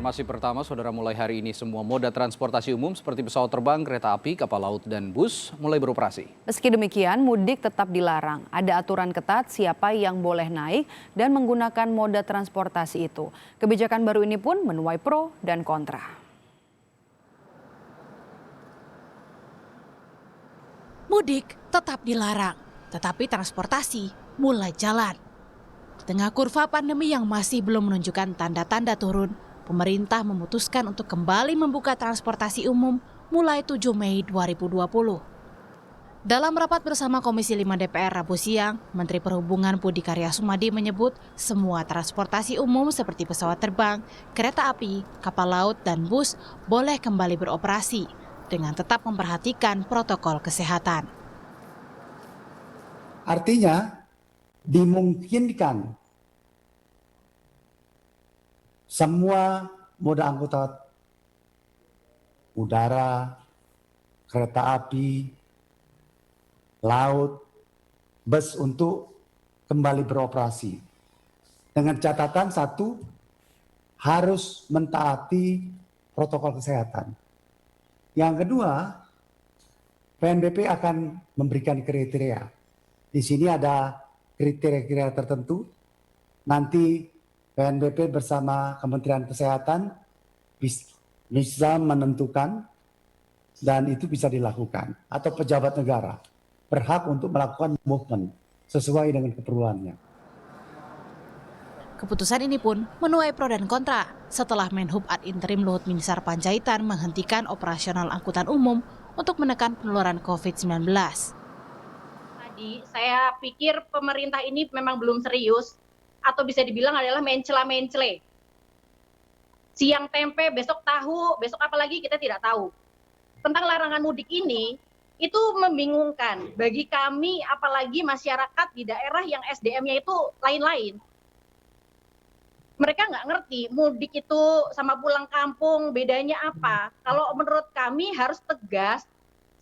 Informasi pertama, saudara, mulai hari ini semua moda transportasi umum seperti pesawat terbang, kereta api, kapal laut, dan bus mulai beroperasi. Meski demikian, mudik tetap dilarang. Ada aturan ketat siapa yang boleh naik dan menggunakan moda transportasi itu. Kebijakan baru ini pun menuai pro dan kontra. Mudik tetap dilarang, tetapi transportasi mulai jalan. Di tengah kurva pandemi yang masih belum menunjukkan tanda-tanda turun, pemerintah memutuskan untuk kembali membuka transportasi umum mulai 7 Mei 2020. Dalam rapat bersama Komisi 5 DPR Rabu siang, Menteri Perhubungan Budi Karya Sumadi menyebut semua transportasi umum seperti pesawat terbang, kereta api, kapal laut, dan bus boleh kembali beroperasi dengan tetap memperhatikan protokol kesehatan. Artinya, dimungkinkan semua moda angkutan udara, kereta api, laut, bus untuk kembali beroperasi. Dengan catatan satu, harus mentaati protokol kesehatan. Yang kedua, PNBP akan memberikan kriteria. Di sini ada kriteria tertentu, nanti PNBP bersama Kementerian Kesehatan bisa menentukan dan itu bisa dilakukan. Atau pejabat negara berhak untuk melakukan movement sesuai dengan keperluannya. Keputusan ini pun menuai pro dan kontra setelah Menhub ad interim Luhut Binsar Panjaitan menghentikan operasional angkutan umum untuk menekan penularan COVID-19. Saya pikir pemerintah ini memang belum serius atau bisa dibilang adalah mencela-mencele. Siang tempe, besok tahu, besok apa lagi kita tidak tahu. Tentang larangan mudik ini, itu membingungkan bagi kami apalagi masyarakat di daerah yang SDM-nya itu lain-lain. Mereka nggak ngerti mudik itu sama pulang kampung bedanya apa. Kalau menurut kami harus tegas,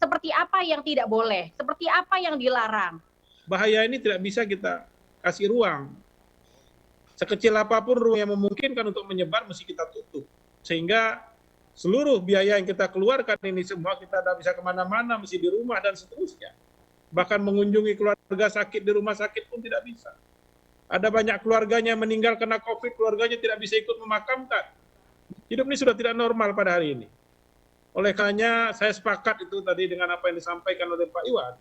seperti apa yang tidak boleh, seperti apa yang dilarang. Bahaya ini tidak bisa kita kasih ruang. Sekecil apapun ruang yang memungkinkan untuk menyebar mesti kita tutup. Sehingga seluruh biaya yang kita keluarkan ini semua kita tidak bisa kemana-mana, mesti di rumah dan seterusnya. Bahkan mengunjungi keluarga sakit di rumah sakit pun tidak bisa. Ada banyak keluarganya meninggal karena COVID, keluarganya tidak bisa ikut memakamkan. Hidup ini sudah tidak normal pada hari ini. Oleh karenanya saya sepakat itu tadi dengan apa yang disampaikan oleh Pak Iwan.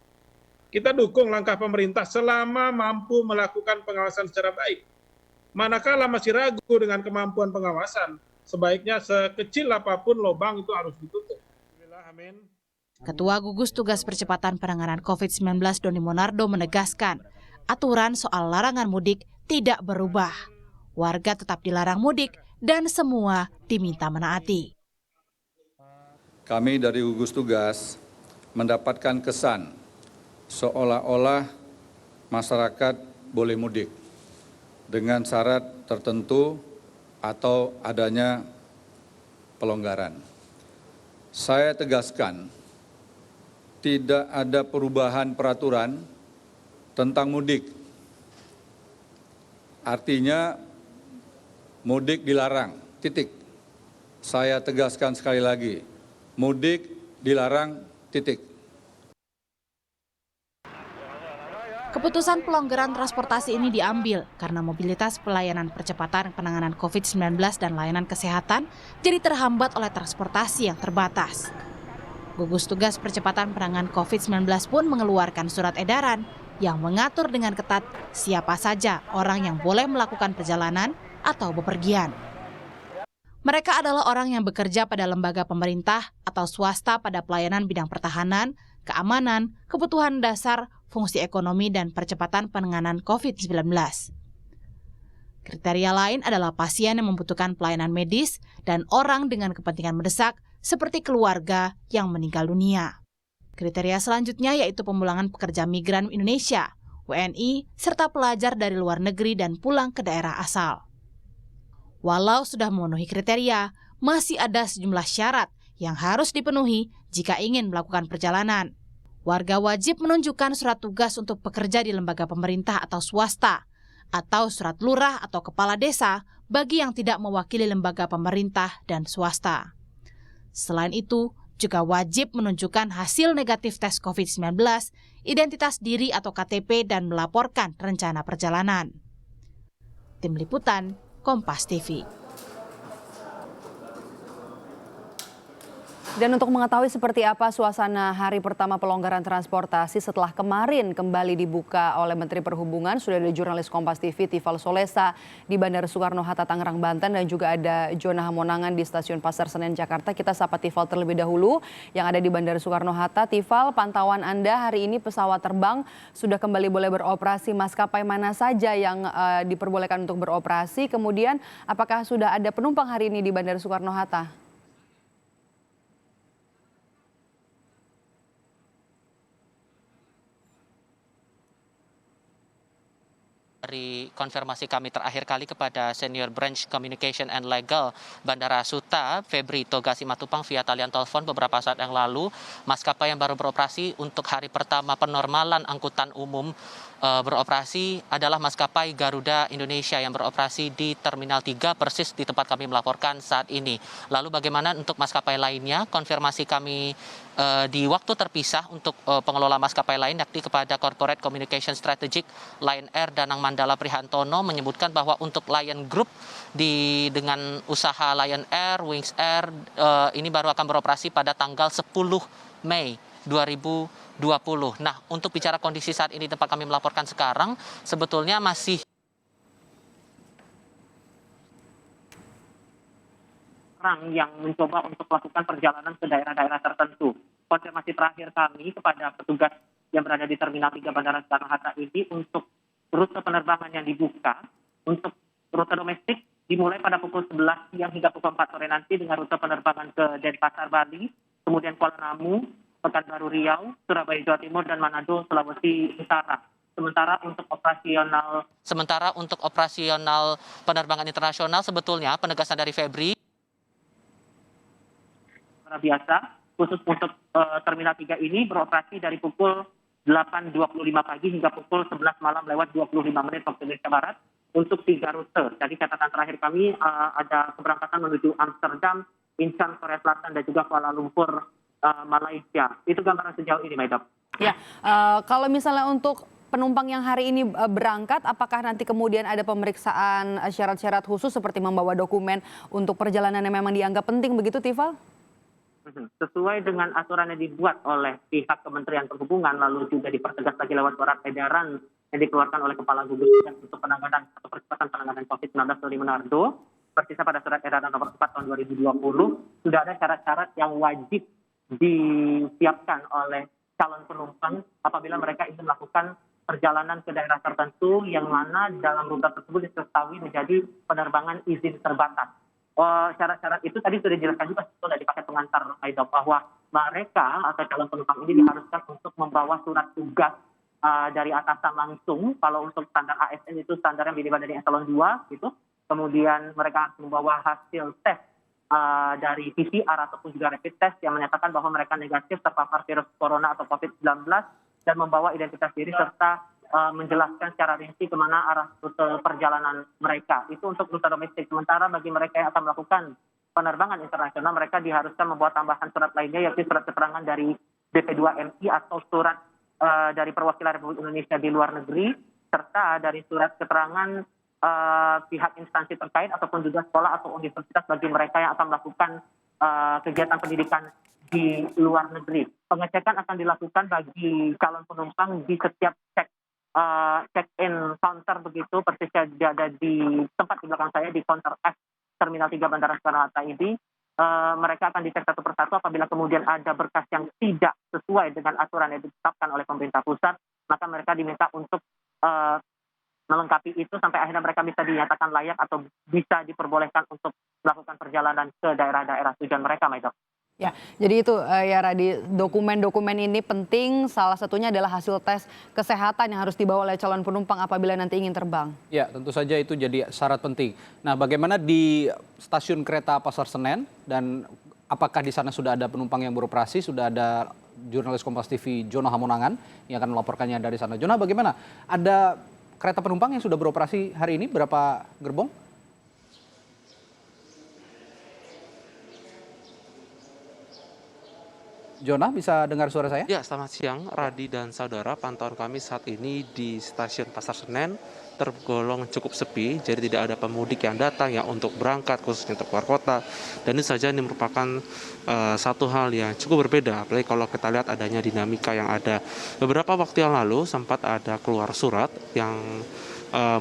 Kita dukung langkah pemerintah selama mampu melakukan pengawasan secara baik. Manakala masih ragu dengan kemampuan pengawasan, sebaiknya sekecil apapun lubang itu harus ditutup. Ketua Gugus Tugas Percepatan Penanganan COVID-19 Doni Monardo menegaskan, aturan soal larangan mudik tidak berubah. Warga tetap dilarang mudik dan semua diminta menaati. Kami dari gugus tugas mendapatkan kesan seolah-olah masyarakat boleh mudik dengan syarat tertentu atau adanya pelonggaran. Saya tegaskan, tidak ada perubahan peraturan tentang mudik. Artinya mudik dilarang, titik. Saya tegaskan sekali lagi. Mudik dilarang, titik. Keputusan pelonggaran transportasi ini diambil karena mobilitas pelayanan percepatan penanganan COVID-19 dan layanan kesehatan jadi terhambat oleh transportasi yang terbatas. Gugus Tugas Percepatan Penanganan COVID-19 pun mengeluarkan surat edaran yang mengatur dengan ketat siapa saja orang yang boleh melakukan perjalanan atau bepergian. Mereka adalah orang yang bekerja pada lembaga pemerintah atau swasta pada pelayanan bidang pertahanan, keamanan, kebutuhan dasar, fungsi ekonomi, dan percepatan penanganan COVID-19. Kriteria lain adalah pasien yang membutuhkan pelayanan medis dan orang dengan kepentingan mendesak seperti keluarga yang meninggal dunia. Kriteria selanjutnya yaitu pemulangan pekerja migran Indonesia, WNI, serta pelajar dari luar negeri dan pulang ke daerah asal. Walau sudah memenuhi kriteria, masih ada sejumlah syarat yang harus dipenuhi jika ingin melakukan perjalanan. Warga wajib menunjukkan surat tugas untuk bekerja di lembaga pemerintah atau swasta, atau surat lurah atau kepala desa bagi yang tidak mewakili lembaga pemerintah dan swasta. Selain itu, juga wajib menunjukkan hasil negatif tes COVID-19, identitas diri atau KTP, dan melaporkan rencana perjalanan. Tim Liputan, Kompas TV. Dan untuk mengetahui seperti apa suasana hari pertama pelonggaran transportasi setelah kemarin kembali dibuka oleh Menteri Perhubungan, sudah ada jurnalis Kompas TV Tifal Solesa di Bandara Soekarno-Hatta Tangerang, Banten, dan juga ada Jona Hamonangan di Stasiun Pasar Senen, Jakarta. Kita sapa Tifal terlebih dahulu yang ada di Bandara Soekarno-Hatta. Tifal, pantauan Anda hari ini pesawat terbang sudah kembali boleh beroperasi. Maskapai mana saja yang diperbolehkan untuk beroperasi? Kemudian apakah sudah ada penumpang hari ini di Bandara Soekarno-Hatta? Dari konfirmasi kami terakhir kali kepada Senior Branch Communication and Legal Bandara Suta, Febri Toga Simatupang via talian telepon beberapa saat yang lalu, maskapai yang baru beroperasi untuk hari pertama penormalan angkutan umum beroperasi adalah maskapai Garuda Indonesia yang beroperasi di Terminal 3 persis di tempat kami melaporkan saat ini. Lalu bagaimana untuk maskapai lainnya? Konfirmasi kami di waktu terpisah untuk pengelola maskapai lain, yakni kepada Corporate Communication Strategic Lion Air Danang Mandala Prihantono, menyebutkan bahwa untuk Lion Group dengan usaha Lion Air, Wings Air ini baru akan beroperasi pada tanggal 10 Mei 2020. Nah, untuk bicara kondisi saat ini tempat kami melaporkan sekarang, sebetulnya masih orang yang mencoba untuk melakukan perjalanan ke daerah-daerah tertentu. Konfirmasi terakhir kami kepada petugas yang berada di Terminal 3 Bandara Soekarno-Hatta ini untuk rute penerbangan yang dibuka, untuk rute domestik dimulai pada pukul 11 siang hingga pukul 4 sore nanti dengan rute penerbangan ke Denpasar, Bali, kemudian Kuala Namu, Pekanbaru Riau, Surabaya Jawa Timur, dan Manado Sulawesi Utara. Sementara untuk operasional penerbangan internasional sebetulnya penegasan dari Febri biasa khusus untuk Terminal 3 ini beroperasi dari pukul 8.25 pagi hingga pukul 11 malam lewat 25 menit waktu Indonesia Barat untuk 3 rute. Jadi catatan terakhir kami ada keberangkatan menuju Amsterdam, Incheon Korea Selatan, dan juga Kuala Lumpur Malaysia. Itu gambaran sejauh ini, Maidop. Ya, kalau misalnya untuk penumpang yang hari ini berangkat, apakah nanti kemudian ada pemeriksaan syarat-syarat khusus seperti membawa dokumen untuk perjalanan yang memang dianggap penting begitu, Tifal? Sesuai dengan aturan yang dibuat oleh pihak Kementerian Perhubungan, lalu juga dipertegas lagi lewat surat edaran yang dikeluarkan oleh Kepala Gugus Tugas untuk penanganan atau percepatan penanganan COVID-19 Doni Monardo, persisnya pada surat edaran nomor 4 tahun 2020, sudah ada syarat-syarat yang wajib disiapkan oleh calon penumpang apabila mereka ingin melakukan perjalanan ke daerah tertentu yang mana dalam rute tersebut diketahui menjadi penerbangan izin terbatas. Syarat-syarat itu tadi sudah dijelaskan juga sudah dipakai pengantar Aidop, bahwa mereka atau calon penumpang ini diharuskan untuk membawa surat tugas dari atasan langsung. Kalau untuk standar ASN itu standarnya minimal dari eselon 2 gitu. Kemudian mereka harus membawa hasil tes dari PCR ataupun juga rapid test yang menyatakan bahwa mereka negatif terpapar virus corona atau COVID-19 dan membawa identitas diri serta menjelaskan secara rinci kemana arah rute perjalanan mereka. Itu untuk rute domestik. Sementara bagi mereka yang akan melakukan penerbangan internasional, mereka diharuskan membawa tambahan surat lainnya, yaitu surat keterangan dari BP2MI atau surat dari perwakilan Republik Indonesia di luar negeri, serta dari surat keterangan pihak instansi terkait ataupun juga sekolah atau universitas bagi mereka yang akan melakukan kegiatan pendidikan di luar negeri. Pengecekan akan dilakukan bagi calon penumpang di setiap check-in counter begitu, persisnya ada di tempat di belakang saya di counter F Terminal 3 Bandara Soekarno-Hatta ini. Mereka akan dicek satu persatu. Apabila kemudian ada berkas yang tidak sesuai dengan aturan yang ditetapkan oleh pemerintah pusat, maka mereka diminta untuk melengkapi itu sampai akhirnya mereka bisa dinyatakan layak atau bisa diperbolehkan untuk melakukan perjalanan ke daerah-daerah tujuan mereka, Maidop. Ya, jadi itu ya Radi, dokumen-dokumen ini penting, salah satunya adalah hasil tes kesehatan yang harus dibawa oleh calon penumpang apabila nanti ingin terbang. Ya, tentu saja itu jadi syarat penting. Nah, bagaimana di stasiun kereta Pasar Senen dan apakah di sana sudah ada penumpang yang beroperasi? Sudah ada jurnalis Kompas TV Jona Hamonangan yang akan melaporkannya dari sana. Jona, bagaimana? Ada kereta penumpang yang sudah beroperasi hari ini, berapa gerbong? Jonah, bisa dengar suara saya? Ya, selamat siang, Radi dan saudara. Pantauan kami saat ini di stasiun Pasar Senen tergolong cukup sepi, jadi tidak ada pemudik yang datang ya untuk berangkat khususnya untuk keluar kota. Dan ini saja ini merupakan satu hal yang cukup berbeda, apalagi kalau kita lihat adanya dinamika yang ada. Beberapa waktu yang lalu sempat ada keluar surat yang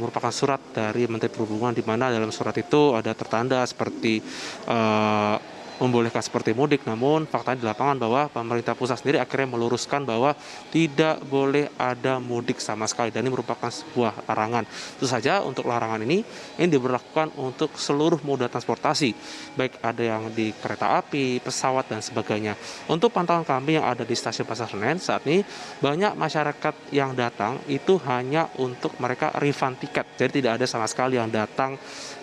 merupakan surat dari Menteri Perhubungan, di mana dalam surat itu ada tertanda seperti membolehkan seperti mudik, namun faktanya di lapangan bahwa pemerintah pusat sendiri akhirnya meluruskan bahwa tidak boleh ada mudik sama sekali, dan ini merupakan sebuah larangan. Tentu saja untuk larangan ini diberlakukan untuk seluruh moda transportasi, baik ada yang di kereta api, pesawat, dan sebagainya. Untuk pantauan kami yang ada di stasiun Pasar Senen saat ini, banyak masyarakat yang datang itu hanya untuk mereka refund tiket, jadi tidak ada sama sekali yang datang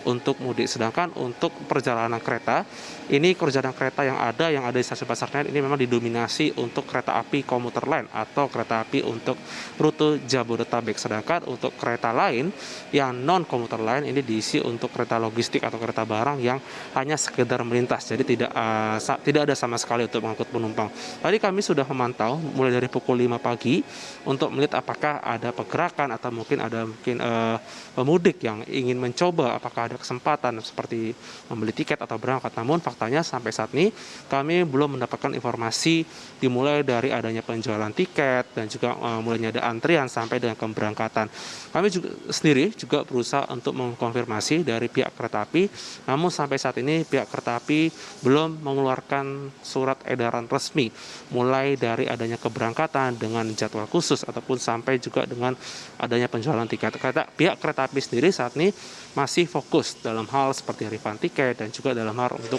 untuk mudik. Sedangkan untuk perjalanan kereta, ini perjalanan kereta yang ada di stasiun Pasar Senen ini memang didominasi untuk kereta api komuter lain atau kereta api untuk rute Jabodetabek. Sedangkan untuk kereta lain yang non komuter lain ini diisi untuk kereta logistik atau kereta barang yang hanya sekedar melintas. Jadi tidak ada sama sekali untuk mengangkut penumpang. Tadi kami sudah memantau mulai dari pukul 5 pagi untuk melihat apakah ada pergerakan atau mungkin pemudik yang ingin mencoba apakah ada kesempatan seperti membeli tiket atau berangkat. Namun faktanya sampai saat ini kami belum mendapatkan informasi dimulai dari adanya penjualan tiket dan juga mulainya ada antrian sampai dengan keberangkatan. Kami juga sendiri juga berusaha untuk mengkonfirmasi dari pihak kereta api, namun sampai saat ini pihak kereta api belum mengeluarkan surat edaran resmi mulai dari adanya keberangkatan dengan jadwal khusus ataupun sampai juga dengan adanya penjualan tiket. Pihak kereta api sendiri saat ini masih fokus dalam hal seperti refund tiket dan juga dalam hal untuk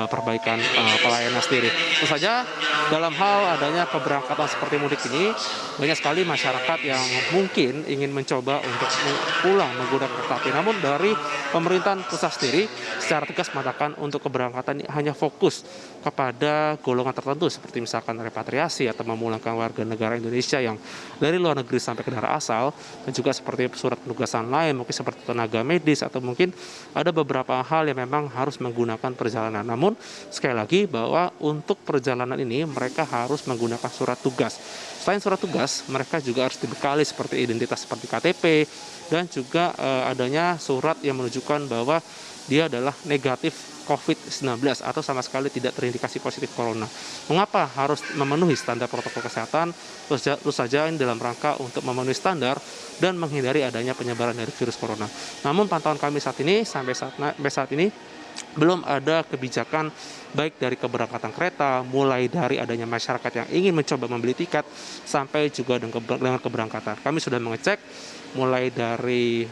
perbaikan pelayanan sendiri. Tentu saja dalam hal adanya keberangkatan seperti mudik ini, banyak sekali masyarakat yang mungkin ingin mencoba untuk pulang menggunakan kereta api. Namun dari pemerintahan pusat sendiri secara tegas mengatakan untuk keberangkatan ini hanya fokus kepada golongan tertentu seperti misalkan repatriasi atau memulangkan warga negara Indonesia yang dari luar negeri sampai ke daerah asal, dan juga seperti surat penugasan lain mungkin seperti tenaga medis atau mungkin ada beberapa hal yang memang harus menggunakan perjalanan. Namun sekali lagi bahwa untuk perjalanan ini mereka harus menggunakan surat tugas. Selain surat tugas, mereka juga harus dibekali seperti identitas seperti KTP dan juga adanya surat yang menunjukkan bahwa dia adalah negatif COVID-19 atau sama sekali tidak terindikasi positif corona. Mengapa harus memenuhi standar protokol kesehatan? Terus saja ini dalam rangka untuk memenuhi standar dan menghindari adanya penyebaran dari virus corona. Namun pantauan kami saat ini sampai saat ini belum ada kebijakan baik dari keberangkatan kereta, mulai dari adanya masyarakat yang ingin mencoba membeli tiket sampai juga dengan keberangkatan. Kami sudah mengecek mulai dari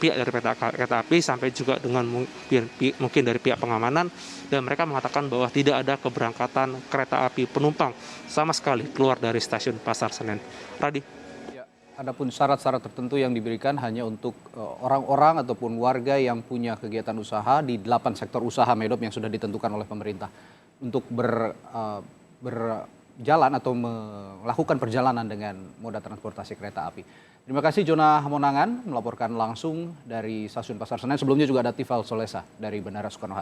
pihak dari kereta api sampai juga dengan mungkin dari pihak pengamanan, dan mereka mengatakan bahwa tidak ada keberangkatan kereta api penumpang sama sekali keluar dari stasiun Pasar Senen. Radi. Ya, adapun syarat-syarat tertentu yang diberikan hanya untuk orang-orang ataupun warga yang punya kegiatan usaha di 8 sektor usaha Medop yang sudah ditentukan oleh pemerintah untuk berjalan atau melakukan perjalanan dengan moda transportasi kereta api. Terima kasih Jonah Hamonangan melaporkan langsung dari stasiun Pasar Senen. Sebelumnya juga ada Tifal Solesa dari Bandara Soekarno-Hatta.